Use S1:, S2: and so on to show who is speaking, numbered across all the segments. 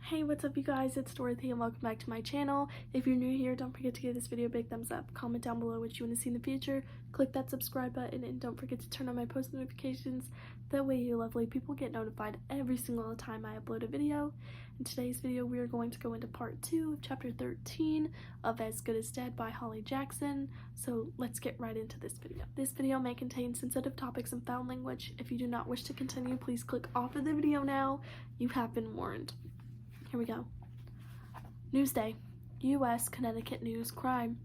S1: Hey, what's up you guys? It's Dorothy and welcome back to my channel. If you're new here, don't forget to give this video a big thumbs up. Comment down below what you want to see in the future. Click that subscribe button and don't forget to turn on my post notifications. That way you lovely people get notified every single time I upload a video. In today's video, we are going to go into part 2 of chapter 13 of As Good as Dead by Holly Jackson. So let's get right into this video. This video may contain sensitive topics and foul language. If you do not wish to continue, please click off of the video now. You have been warned. Here we go. Newsday, U.S. Connecticut News Crime.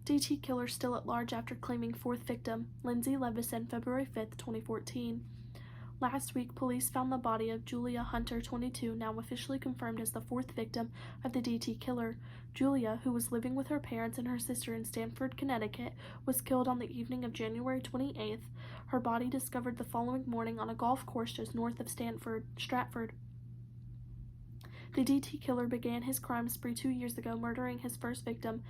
S1: DT killer still at large after claiming fourth victim, Lindsay Levison, February 5th, 2014. Last week, police found the body of Julia Hunter, 22, now officially confirmed as the fourth victim of the DT killer. Julia, who was living with her parents and her sister in Stamford, Connecticut, was killed on the evening of January 28th. Her body discovered the following morning on a golf course just north of Stratford. The DT killer began his crime spree 2 years ago, murdering his first victim,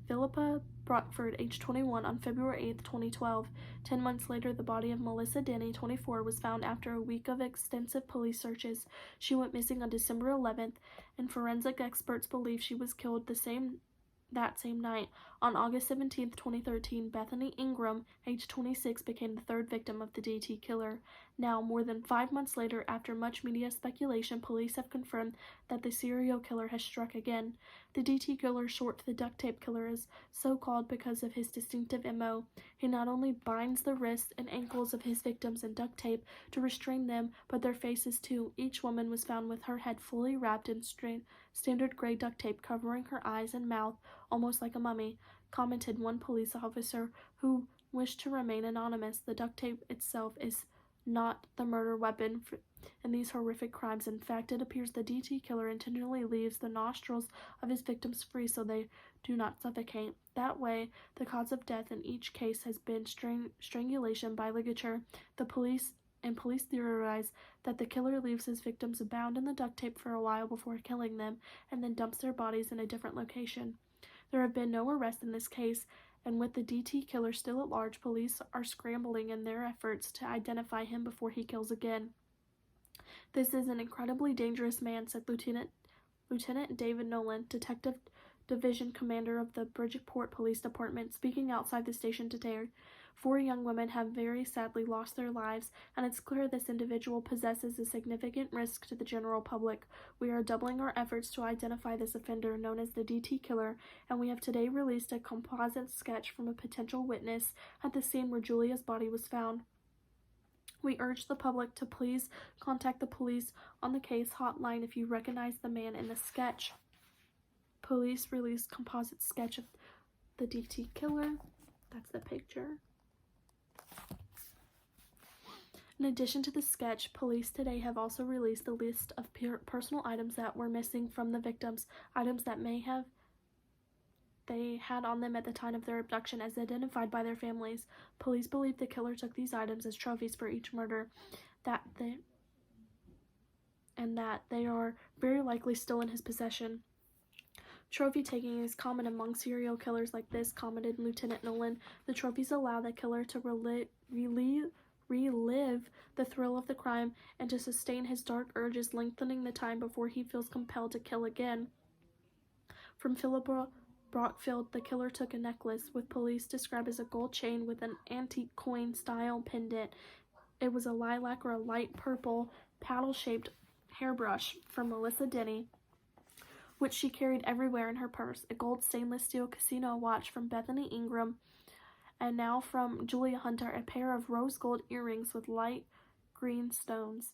S1: Philippa Brockford, age 21, on February 8, 2012. 10 months later, the body of Melissa Denny, 24, was found after a week of extensive police searches. She went missing on December 11th, and forensic experts believe she was killed that same night. On August 17, 2013, Bethany Ingram, age 26, became the third victim of the DT killer. Now, more than 5 months later, after much media speculation, police have confirmed that the serial killer has struck again. The DT killer, short for the duct tape killer, is so called because of his distinctive MO. He not only binds the wrists and ankles of his victims in duct tape to restrain them, but their faces too. Each woman was found with her head fully wrapped in standard gray duct tape covering her eyes and mouth, almost like a mummy, commented one police officer who wished to remain anonymous. The duct tape itself is not the murder weapon in these horrific crimes. In fact, it appears the DT killer intentionally leaves the nostrils of his victims free so they do not suffocate. That way, the cause of death in each case has been strangulation by ligature. Police theorize that the killer leaves his victims bound in the duct tape for a while before killing them and then dumps their bodies in a different location. There have been no arrests in this case, and with the DT killer still at large, police are scrambling in their efforts to identify him before he kills again. This is an incredibly dangerous man, said Lieutenant David Nolan, Detective Division Commander of the Bridgeport Police Department, speaking outside the station today. 4 young women have very sadly lost their lives, and it's clear this individual possesses a significant risk to the general public. We are doubling our efforts to identify this offender, known as the DT killer, and we have today released a composite sketch from a potential witness at the scene where Julia's body was found. We urge the public to please contact the police on the case hotline if you recognize the man in the sketch. Police released composite sketch of the DT killer. That's the picture. In addition to the sketch, police today have also released a list of personal items that were missing from the victims, items that they had on them at the time of their abduction as identified by their families. Police believe the killer took these items as trophies for each murder, and that they are very likely still in his possession. Trophy taking is common among serial killers like this, commented Lieutenant Nolan. The trophies allow the killer to relive the thrill of the crime and to sustain his dark urges, lengthening the time before he feels compelled to kill again. From Philippa Brockfield, the killer took a necklace, with police described as a gold chain with an antique coin-style pendant. It was a lilac or a light purple paddle-shaped hairbrush from Melissa Denny, which she carried everywhere in her purse, a gold stainless steel casino watch from Bethany Ingram, and now from Julia Hunter, a pair of rose gold earrings with light green stones.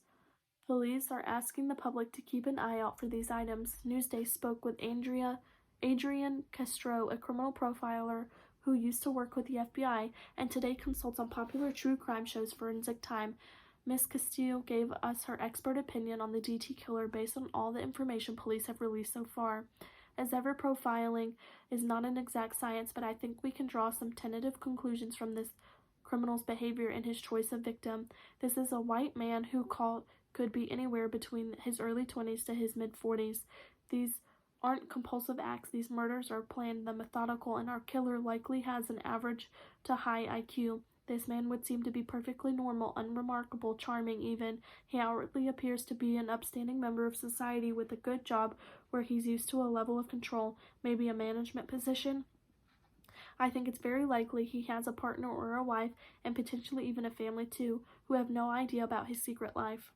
S1: Police are asking the public to keep an eye out for these items. Newsday spoke with Adrian Castro, a criminal profiler who used to work with the FBI and today consults on popular true crime shows Forensic Time. Ms. Castillo gave us her expert opinion on the DT killer based on all the information police have released so far. As ever, profiling is not an exact science, but I think we can draw some tentative conclusions from this criminal's behavior and his choice of victim. This is a white man who could be anywhere between his early 20s to his mid-40s. These aren't compulsive acts. These murders are planned, methodical, and our killer likely has an average to high IQ. This man would seem to be perfectly normal, unremarkable, charming even. He outwardly appears to be an upstanding member of society with a good job where he's used to a level of control, maybe a management position. I think it's very likely he has a partner or a wife, and potentially even a family too, who have no idea about his secret life.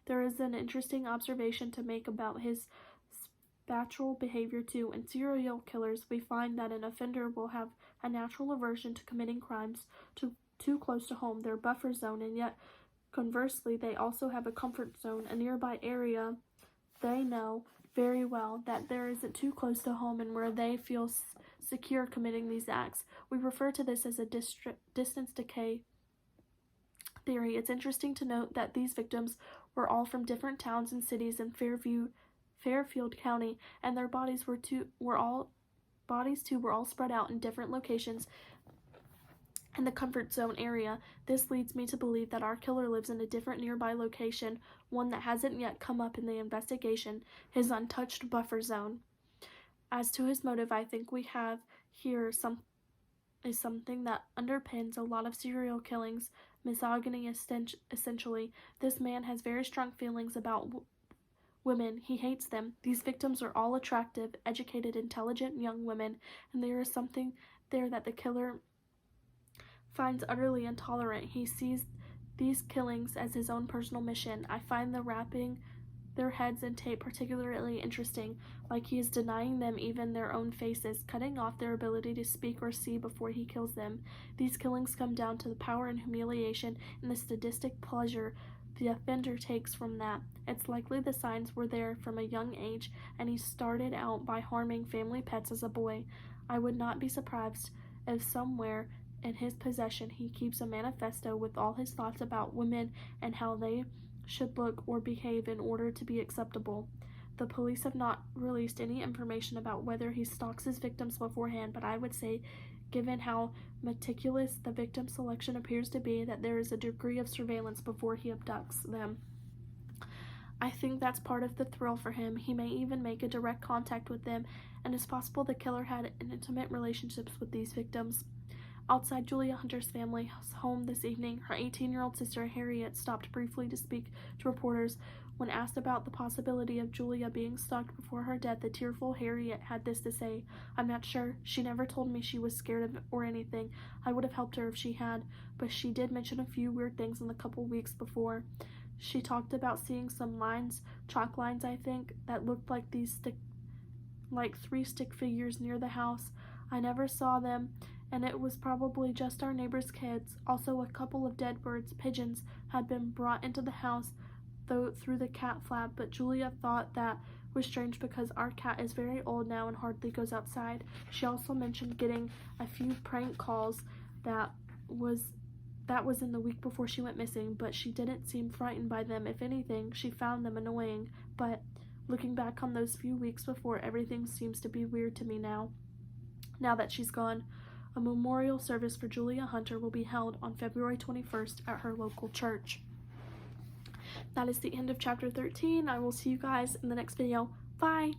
S1: There is an interesting observation to make about his spatial behavior too. In serial killers, we find that an offender will have a natural aversion to committing crimes too close to home, their buffer zone, and yet conversely, they also have a comfort zone, a nearby area they know very well that there isn't too close to home and where they feel secure committing these acts. We refer to this as a distance decay theory. It's interesting to note that these victims were all from different towns and cities in Fairfield County, and their bodies were all spread out in different locations in the comfort zone area. This leads me to believe that our killer lives in a different nearby location, one that hasn't yet come up in the investigation, his untouched buffer zone. As to his motive, I think we have here something that underpins a lot of serial killings, misogyny essentially. This man has very strong feelings about women. He hates them. These victims are all attractive, educated, intelligent young women, and there is something there that the killer finds utterly intolerant. He sees these killings as his own personal mission. I find the wrapping their heads in tape particularly interesting, like he is denying them even their own faces, cutting off their ability to speak or see before he kills them. These killings come down to the power and humiliation and the sadistic pleasure the offender takes from that. It's likely the signs were there from a young age, and he started out by harming family pets as a boy. I would not be surprised if somewhere in his possession he keeps a manifesto with all his thoughts about women and how they should look or behave in order to be acceptable. The police have not released any information about whether he stalks his victims beforehand, but I would say, given how meticulous the victim selection appears to be, that there is a degree of surveillance before he abducts them. I think that's part of the thrill for him. He may even make a direct contact with them, and it's possible the killer had intimate relationships with these victims. Outside Julia Hunter's family's home this evening, her 18-year-old sister Harriet stopped briefly to speak to reporters. When asked about the possibility of Julia being stalked before her death, the tearful Harriet had this to say: "I'm not sure. She never told me she was scared of it or anything. I would have helped her if she had, but she did mention a few weird things in the couple weeks before. She talked about seeing some lines, chalk lines I think, that looked like three stick figures near the house. I never saw them, and it was probably just our neighbor's kids. Also, a couple of dead birds, pigeons, had been brought into the house through the cat flap, but Julia thought that was strange because our cat is very old now and hardly goes outside. She also mentioned getting a few prank calls that was in the week before she went missing, but she didn't seem frightened by them. If anything, she found them annoying. But looking back on those few weeks before, everything seems to be weird to me now that she's gone." A memorial service for Julia Hunter will be held on February 21st at her local church. That is the end of chapter 13. I will see you guys in the next video. Bye!